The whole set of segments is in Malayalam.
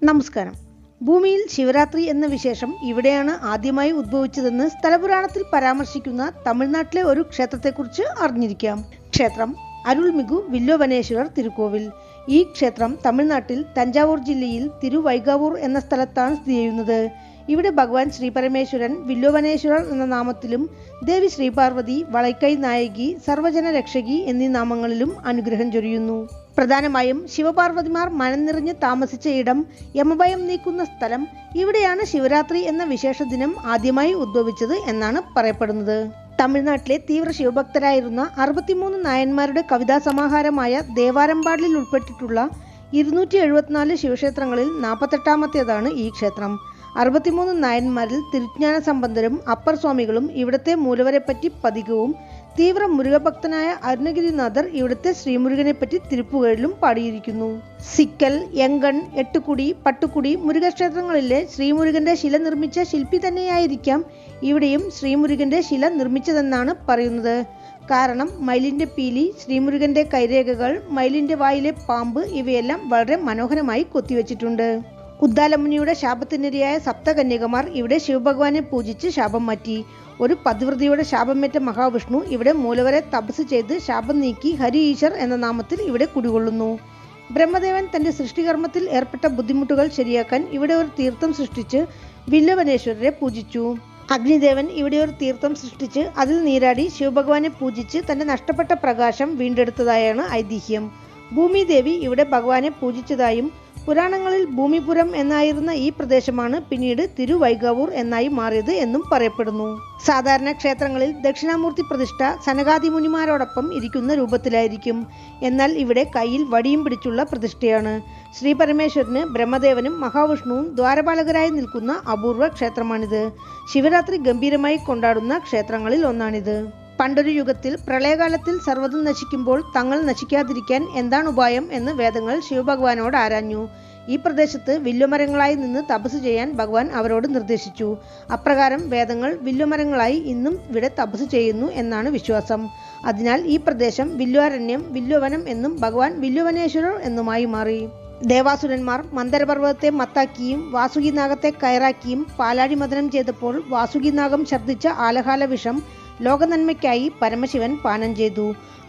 നമസ്കാരം. ഭൂമിയിൽ ശിവരാത്രി എന്ന വിശേഷം ഇവിടെയാണ് ആദ്യമായി ഉദ്ഭവിച്ചതെന്ന് സ്ഥലപുരാണത്തിൽ പരാമർശിക്കുന്ന തമിഴ്നാട്ടിലെ ഒരു ക്ഷേത്രത്തെക്കുറിച്ച് അറിഞ്ഞിരിക്കാം. ക്ഷേത്രം അരുൾമിகு വില്വവനേശ്വരർ തിരുക്കോവിൽ. ഈ ക്ഷേത്രം തമിഴ്നാട്ടിൽ തഞ്ചാവൂർ ജില്ലയിൽ തിരുവൈകാവൂർ എന്ന സ്ഥലത്താണ് സ്ഥിതി ചെയ്യുന്നത്. ഇവിടെ ഭഗവാൻ ശ്രീപരമേശ്വരൻ വില്വവനേശ്വരർ എന്ന നാമത്തിലും ദേവി ശ്രീപാർവതി വളൈക്കൈ നായകി സർവജന രക്ഷകി എന്നീ നാമങ്ങളിലും അനുഗ്രഹം ചൊരിയുന്നു. പ്രധാനമായും ശിവപാർവതിമാർ മനം നിറഞ്ഞ് താമസിച്ച ഇടം, യമഭയം നീക്കുന്ന സ്ഥലം, ഇവിടെയാണ് ശിവരാത്രി എന്ന വിശേഷ ദിനം ആദ്യമായി ഉദ്ഭവിച്ചത് എന്നാണ് പറയപ്പെടുന്നത്. തമിഴ്നാട്ടിലെ തീവ്ര ശിവഭക്തരായിരുന്ന 63 നായന്മാരുടെ കവിതാ സമാഹാരമായ ദേവാരംപാടിൽ ഉൾപ്പെട്ടിട്ടുള്ള 274 ശിവക്ഷേത്രങ്ങളിൽ 48ാമത്തേതാണ് ഈ ക്ഷേത്രം. 63 നായന്മാരിൽ തിരുജ്ഞാന സമ്പന്നരും അപ്പർ സ്വാമികളും ഇവിടുത്തെ മൂലവരെപ്പറ്റി പതികവും, തീവ്ര മുരുകഭക്തനായ അരുണഗിരിനാഥർ ഇവിടുത്തെ ശ്രീമുരുകനെപ്പറ്റി തിരുപ്പുകഴിലും പാടിയിരിക്കുന്നു. സിക്കൽ, യങ്കൺ, എട്ടുകുടി, പട്ടുകുടി മുരുകക്ഷേത്രങ്ങളിലെ ശ്രീമുരുകന്റെ ശില നിർമ്മിച്ച ശില്പി തന്നെയായിരിക്കാം ഇവിടെയും ശ്രീമുരുകന്റെ ശില നിർമ്മിച്ചതെന്നാണ് പറയുന്നത്. കാരണം മയിലിന്റെ പീലി, ശ്രീമുരുകന്റെ കൈരേഖകൾ, മയിലിന്റെ വായിലെ പാമ്പ് ഇവയെല്ലാം വളരെ മനോഹരമായി കൊത്തിവെച്ചിട്ടുണ്ട്. ഉദ്ദാലമുനിയുടെ ശാപത്തിനിരയായ സപ്തകന്യകമാർ ഇവിടെ ശിവഭഗവാനെ പൂജിച്ച് ശാപം മാറ്റി. ഒരു പതിവ്രതയുടെ ശാപമേറ്റ മഹാവിഷ്ണു ഇവിടെ മൂലവരെ തപസ് ചെയ്ത് ശാപം നീക്കി ഹരി ഈശ്വർ എന്ന നാമത്തിൽ ഇവിടെ കുടികൊള്ളുന്നു. ബ്രഹ്മദേവൻ തന്റെ സൃഷ്ടികർമ്മത്തിൽ ഏർപ്പെട്ട ബുദ്ധിമുട്ടുകൾ ശരിയാക്കാൻ ഇവിടെ ഒരു തീർത്ഥം സൃഷ്ടിച്ച് വില്വവനേശ്വരരെ പൂജിച്ചു. അഗ്നിദേവൻ ഇവിടെ ഒരു തീർത്ഥം സൃഷ്ടിച്ച് അതിൽ നീരാടി ശിവഭഗവാനെ പൂജിച്ച് തന്റെ നഷ്ടപ്പെട്ട പ്രകാശം വീണ്ടെടുത്തതായാണ് ഐതിഹ്യം. ഭൂമിദേവി ഇവിടെ ഭഗവാനെ പൂജിച്ചതായും പുരാണങ്ങളിൽ ഭൂമിപുരം എന്നായിരുന്ന ഈ പ്രദേശമാണ് പിന്നീട് തിരുവൈകാവൂർ എന്നായി മാറിയത് എന്നും പറയപ്പെടുന്നു. സാധാരണ ക്ഷേത്രങ്ങളിൽ ദക്ഷിണാമൂർത്തി പ്രതിഷ്ഠ സനകാദിമുനിമാരോടൊപ്പം ഇരിക്കുന്ന രൂപത്തിലായിരിക്കും. എന്നാൽ ഇവിടെ കയ്യിൽ വടിയും പിടിച്ചുള്ള പ്രതിഷ്ഠയാണ്. ശ്രീ പരമേശ്വരന് ബ്രഹ്മദേവനും മഹാവിഷ്ണുവും ദ്വാരപാലകരായി നിൽക്കുന്ന അപൂർവ ക്ഷേത്രമാണിത്. ശിവരാത്രി ഗംഭീരമായി കൊണ്ടാടുന്ന ക്ഷേത്രങ്ങളിൽ ഒന്നാണിത്. പണ്ടൊരു യുഗത്തിൽ പ്രളയകാലത്തിൽ സർവ്വതും നശിക്കുമ്പോൾ തങ്ങൾ നശിക്കാതിരിക്കാൻ എന്താണ് ഉപായം എന്ന് വേദങ്ങൾ ശിവഭഗവാനോട് ആരാഞ്ഞു. ഈ പ്രദേശത്ത് വില്വമരങ്ങളായി നിന്ന് തപസ് ചെയ്യാൻ ഭഗവാൻ അവരോട് നിർദ്ദേശിച്ചു. അപ്രകാരം വേദങ്ങൾ വില്വമരങ്ങളായി ഇന്നും ഇവിടെ തപസ് ചെയ്യുന്നു എന്നാണ് വിശ്വാസം. അതിനാൽ ഈ പ്രദേശം വില്വാരണ്യം, വില്വവനം എന്നും ഭഗവാൻ വില്വവനേശ്വരർ എന്നുമായി മാറി. ദേവാസുരന്മാർ മന്ദരപർവ്വതത്തെ മത്താക്കിയും വാസുകിനാഗത്തെ കയറാക്കിയും പാലാഴി മഥനം ചെയ്തപ്പോൾ വാസുകിനാഗം ഛർദ്ദിച്ച ആലഹാല വിഷം ലോകനന്മയ്ക്കായി പരമശിവൻ പാനം ചെയ്തു.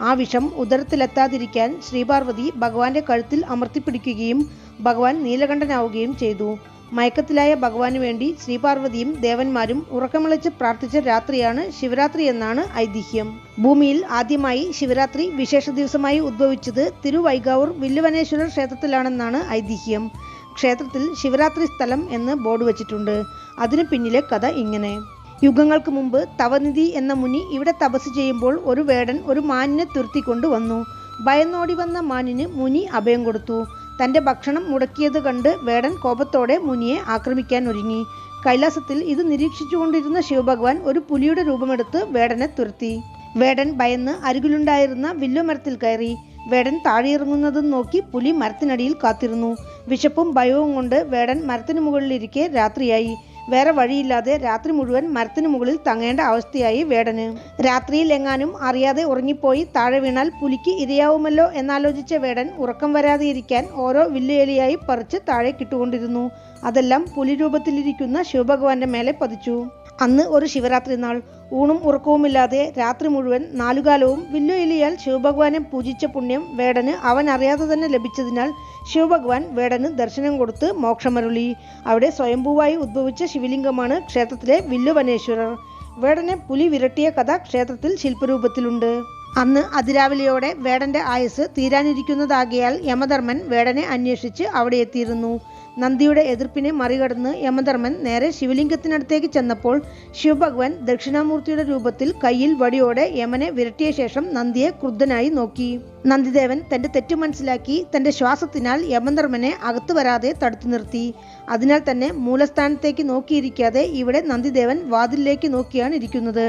ആ വിഷം ഉദരത്തിലെത്താതിരിക്കാൻ ശ്രീപാർവതി ഭഗവാന്റെ കഴുത്തിൽ അമർത്തിപ്പിടിക്കുകയും ഭഗവാൻ നീലകണ്ഠനാവുകയും ചെയ്തു. മയക്കത്തിലായ ഭഗവാന് വേണ്ടി ശ്രീപാർവതിയും ദേവന്മാരും ഉറക്കമിളച്ച് പ്രാർത്ഥിച്ച രാത്രിയാണ് ശിവരാത്രി എന്നാണ് ഐതിഹ്യം. ഭൂമിയിൽ ആദ്യമായി ശിവരാത്രി വിശേഷ ദിവസമായി ഉദ്ഭവിച്ചത് തിരുവൈകാവൂർ വില്വവനേശ്വരർ ക്ഷേത്രത്തിലാണെന്നാണ് ഐതിഹ്യം. ക്ഷേത്രത്തിൽ ശിവരാത്രി സ്ഥലം എന്ന് ബോർഡ് വച്ചിട്ടുണ്ട്. അതിനു പിന്നിലെ കഥ ഇങ്ങനെ. യുഗങ്ങൾക്ക് മുമ്പ് തവനിധി എന്ന മുനി ഇവിടെ തപസ് ചെയ്യുമ്പോൾ ഒരു വേടൻ ഒരു മാനിനെ തുരുത്തിക്കൊണ്ട് വന്നു. ഭയന്നോടി വന്ന മാനിന് മുനി അഭയം കൊടുത്തു. തന്റെ ഭക്ഷണം മുടക്കിയത് കണ്ട് വേടൻ കോപത്തോടെ മുനിയെ ആക്രമിക്കാൻ ഒരുങ്ങി. കൈലാസത്തിൽ ഇത് നിരീക്ഷിച്ചുകൊണ്ടിരുന്ന ശിവഭഗവാൻ ഒരു പുലിയുടെ രൂപമെടുത്ത് വേടനെ തുരത്തി. വേടൻ ഭയന്ന് അരികിലുണ്ടായിരുന്ന വില്വമരത്തിൽ കയറി. വേടൻ താഴെയിറങ്ങുന്നതും നോക്കി പുലി മരത്തിനടിയിൽ കാത്തിരുന്നു. വിശപ്പും ഭയവും കൊണ്ട് വേടൻ മരത്തിനു മുകളിലിരിക്കെ രാത്രിയായി. വേറെ വഴിയില്ലാതെ രാത്രി മുഴുവൻ മരത്തിനു മുകളിൽ തങ്ങേണ്ട അവസ്ഥയായി വേടന്. രാത്രിയിൽ എങ്ങാനും അറിയാതെ ഉറങ്ങിപ്പോയി താഴെ വീണാൽ പുലിക്ക് ഇരയാവുമല്ലോ എന്നാലോചിച്ച വേടൻ ഉറക്കം വരാതെ ഇരിക്കാൻ ഓരോ വില്ലുവേലിയായി പറിച്ച് താഴെ കിട്ടുകൊണ്ടിരുന്നു. അതെല്ലാം പുലി രൂപത്തിലിരിക്കുന്ന ശിവഭഗവാന്റെ മേലെ പതിച്ചു. അന്ന് ഒരു ശിവരാത്രി നാൾ. ഊണും ഉറക്കവുമില്ലാതെ രാത്രി മുഴുവൻ നാലുകാലവും വില്ലുവേലിയാൽ ശിവഭഗവാനെ പൂജിച്ച പുണ്യം വേടന് അവൻ അറിയാതെ തന്നെ ലഭിച്ചതിനാൽ ശിവഭഗവാൻ വേടന് ദർശനം കൊടുത്ത് മോക്ഷമരുളി. അവിടെ സ്വയംഭൂവായി ഉദ്ഭവിച്ച ശിവലിംഗമാണ് ക്ഷേത്രത്തിലെ വില്വവനേശ്വരർ. വേടനെ പുലി വിരട്ടിയ കഥ ക്ഷേത്രത്തിൽ ശില്പരൂപത്തിലുണ്ട്. അന്ന് അതിരാവിലെയോടെ വേടന്റെ ആയുസ് തീരാനിരിക്കുന്നതാകയാൽ യമധർമ്മൻ വേടനെ അന്വേഷിച്ച് അവിടെ എത്തിയിരുന്നു. നന്ദിയുടെ എതിർപ്പിനെ മറികടന്ന് യമധർമ്മൻ നേരെ ശിവലിംഗത്തിനടുത്തേക്ക് ചെന്നപ്പോൾ ശിവഭഗവാൻ ദക്ഷിണാമൂർത്തിയുടെ രൂപത്തിൽ കയ്യിൽ വടിയോടെ യമനെ വിരട്ടിയ ശേഷം നന്ദിയെ ക്രുദ്ധനായി നോക്കി. നന്ദിദേവൻ തന്റെ തെറ്റു മനസ്സിലാക്കി തന്റെ ശ്വാസത്തിനാൽ യമധർമ്മനെ അകത്തു വരാതെ തടുത്തു നിർത്തി. അതിനാൽ തന്നെ മൂലസ്ഥാനത്തേക്ക് നോക്കിയിരിക്കാതെ ഇവിടെ നന്ദിദേവൻ വാതിലിലേക്ക് നോക്കിയാണ് ഇരിക്കുന്നത്.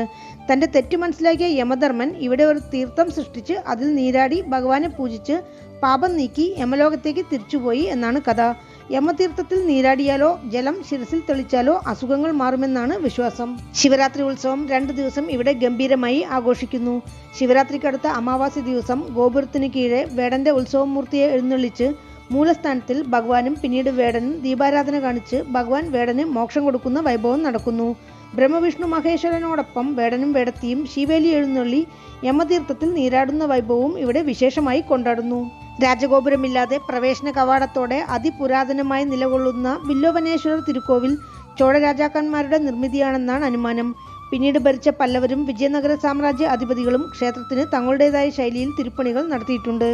തന്റെ തെറ്റു മനസ്സിലാക്കിയ യമധർമ്മൻ ഇവിടെ ഒരു തീർത്ഥം സൃഷ്ടിച്ച് അതിൽ നീരാടി ഭഗവാനെ പൂജിച്ച് പാപം നീക്കി യമലോകത്തേക്ക് തിരിച്ചുപോയി എന്നാണ് കഥ. യമതീർത്ഥത്തിൽ നീരാടിയാലോ ജലം ശിരസിൽ തെളിച്ചാലോ അസുഖങ്ങൾ മാറുമെന്നാണ് വിശ്വാസം. ശിവരാത്രി ഉത്സവം 2 ദിവസം ഇവിടെ ഗംഭീരമായി ആഘോഷിക്കുന്നു. ശിവരാത്രിക്കടുത്ത അമാവാസി ദിവസം ഗോപുരത്തിന് കീഴെ വേടന്റെ ഉത്സവമൂർത്തിയെ എഴുന്നള്ളിച്ച് മൂലസ്ഥാനത്തിൽ ഭഗവാനും പിന്നീട് വേടനും ദീപാരാധന കാണിച്ച് ഭഗവാൻ വേടന് മോക്ഷം കൊടുക്കുന്ന വൈഭവം നടക്കുന്നു. ബ്രഹ്മവിഷ്ണു മഹേശ്വരനോടൊപ്പം വേടനും വേടത്തിയും ശിവേലി എഴുന്നള്ളി യമതീർത്ഥത്തിൽ നീരാടുന്ന വൈഭവവും ഇവിടെ വിശേഷമായി കൊണ്ടാടുന്നു. രാജഗോപുരമില്ലാതെ പ്രവേശന കവാടത്തോടെ അതിപുരാതനമായി നിലകൊള്ളുന്ന വില്ലോവനേശ്വരർ തിരുക്കോവിൽ ചോഴ രാജാക്കന്മാരുടെ നിർമ്മിതിയാണെന്നാണ് അനുമാനം. പിന്നീട് ഭരിച്ച പല്ലവരും വിജയനഗര സാമ്രാജ്യ അധിപതികളും ക്ഷേത്രത്തിന് തങ്ങളുടേതായ ശൈലിയിൽ തിരുപ്പണികൾ നടത്തിയിട്ടുണ്ട്.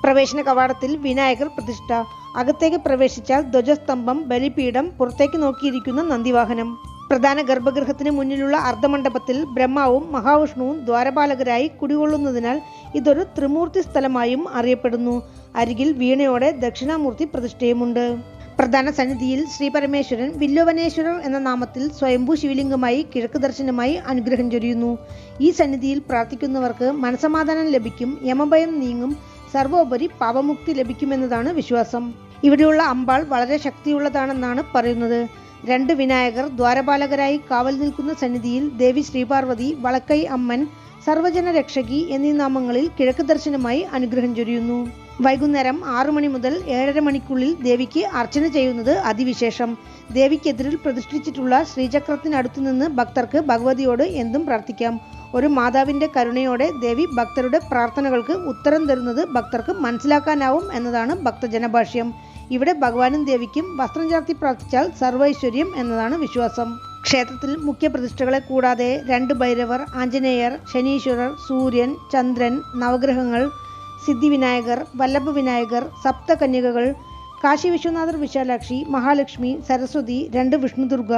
പ്രവേശന കവാടത്തിൽ വിനായകർ പ്രതിഷ്ഠ. അകത്തേക്ക് പ്രവേശിച്ചാൽ ധ്വജസ്തംഭം, ബലിപീഠം, പുറത്തേക്ക് നോക്കിയിരിക്കുന്ന നന്ദിവാഹനം. പ്രധാന ഗർഭഗൃഹത്തിന് മുന്നിലുള്ള അർദ്ധമണ്ഡപത്തിൽ ബ്രഹ്മാവും മഹാവിഷ്ണുവും ദ്വാരപാലകരായി കുടികൊള്ളുന്നതിനാൽ ഇതൊരു ത്രിമൂർത്തി സ്ഥലമായും അറിയപ്പെടുന്നു. അരികിൽ വീണയോടെ ദക്ഷിണാമൂർത്തി പ്രതിഷ്ഠയുമുണ്ട്. പ്രധാന സന്നിധിയിൽ ശ്രീപരമേശ്വരൻ വില്ലോവനേശ്വരർ എന്ന നാമത്തിൽ സ്വയംഭൂ ശിവലിംഗമായി കിഴക്ക് ദർശനമായി അനുഗ്രഹം ചൊരിയുന്നു. ഈ സന്നിധിയിൽ പ്രാർത്ഥിക്കുന്നവർക്ക് മനസമാധാനം ലഭിക്കും, യമഭയം നീങ്ങും, സർവോപരി പാപമുക്തി ലഭിക്കുമെന്നതാണ് വിശ്വാസം. ഇവിടെയുള്ള അമ്പാൾ വളരെ ശക്തിയുള്ളതാണെന്നാണ് പറയുന്നത്. 2 വിനായകർ ദ്വാരപാലകരായി കാവൽ നിൽക്കുന്ന സന്നിധിയിൽ ദേവി ശ്രീപാർവതി, വളക്കൈ അമ്മൻ, സർവജന രക്ഷകി എന്നീ നാമങ്ങളിൽ കിഴക്ക് ദർശനമായി അനുഗ്രഹം ചൊരിയുന്നു. വൈകുന്നേരം 6 മണി മുതൽ 7:30 മണിക്കുള്ളിൽ ദേവിക്ക് അർച്ചന ചെയ്യുന്നത് അതിവിശേഷം. ദേവിക്കെതിരിൽ പ്രതിഷ്ഠിച്ചിട്ടുള്ള ശ്രീചക്രത്തിനടുത്തു നിന്ന് ഭക്തർക്ക് ഭഗവതിയോട് എന്തും പ്രാർത്ഥിക്കാം. ഒരു മാതാവിൻ്റെ കരുണയോടെ ദേവി ഭക്തരുടെ പ്രാർത്ഥനകൾക്ക് ഉത്തരം തരുന്നത് ഭക്തർക്ക് മനസ്സിലാക്കാനാവും എന്നതാണ് ഭക്തജനഭാഷ്യം. ഇവിടെ ഭഗവാനും ദേവിക്കും വസ്ത്രം ചാർത്തി പ്രാർത്ഥിച്ചാൽ സർവൈശ്വര്യം എന്നതാണ് വിശ്വാസം. ക്ഷേത്രത്തിൽ മുഖ്യപ്രതിഷ്ഠകളെ കൂടാതെ 2 ഭൈരവർ, ആഞ്ജനേയർ, ശനീശ്വരർ, സൂര്യൻ, ചന്ദ്രൻ, നവഗ്രഹങ്ങൾ, സിദ്ധിവിനായകർ, വല്ലഭ വിനായകർ, സപ്തകന്യകകൾ, കാശി വിശ്വനാഥർ, വിശാലാക്ഷി, മഹാലക്ഷ്മി, സരസ്വതി, 2 വിഷ്ണുദുർഗ,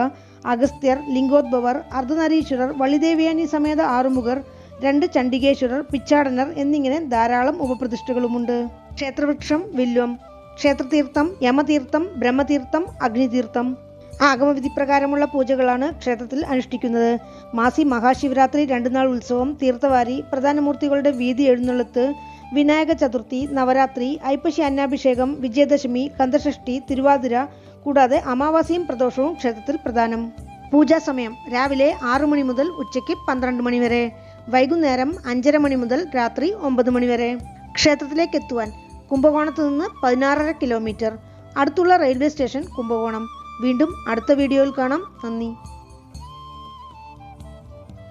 അഗസ്ത്യർ, ലിംഗോദ്ഭവർ, അർദ്ധനാരീശ്വരർ, വള്ളിദേവയാനി സമേത ആറുമുഖർ, 2 ചണ്ഡികേശ്വരർ, പിച്ചാടനർ എന്നിങ്ങനെ ധാരാളം ഉപപ്രതിഷ്ഠകളുമുണ്ട്. ക്ഷേത്രവൃക്ഷം വില്വം. ക്ഷേത്രതീർത്ഥം യമതീർത്ഥം, ബ്രഹ്മതീർത്ഥം, അഗ്നിതീർത്ഥം. ആഗമവിധി പ്രകാരമുള്ള പൂജകളാണ് ക്ഷേത്രത്തിൽ അനുഷ്ഠിക്കുന്നത്. മാസി മഹാശിവരാത്രി 2 നാൾ ഉത്സവം, തീർത്ഥവാരി, പ്രധാനമൂർത്തികളുടെ വീതി എഴുന്നള്ളത്ത്, വിനായക ചതുർത്ഥി, നവരാത്രി, ഐപ്പശി അന്നാഭിഷേകം, വിജയദശമി, കന്ദഷഷ്ഠി, തിരുവാതിര കൂടാതെ അമാവാസിയും പ്രദോഷവും ക്ഷേത്രത്തിൽ പ്രധാനം. പൂജാസമയം രാവിലെ 6 മണി മുതൽ ഉച്ചയ്ക്ക് 12 മണി വരെ, വൈകുന്നേരം 5:30 മണി മുതൽ രാത്രി 9 മണി വരെ. ക്ഷേത്രത്തിലേക്ക് എത്തുവാൻ കുംഭകോണത്ത് നിന്ന് 16.5 കിലോമീറ്റർ. അടുത്തുള്ള റെയിൽവേ സ്റ്റേഷൻ കുംഭകോണം. വീണ്ടും അടുത്ത വീഡിയോയിൽ കാണാം. നന്ദി.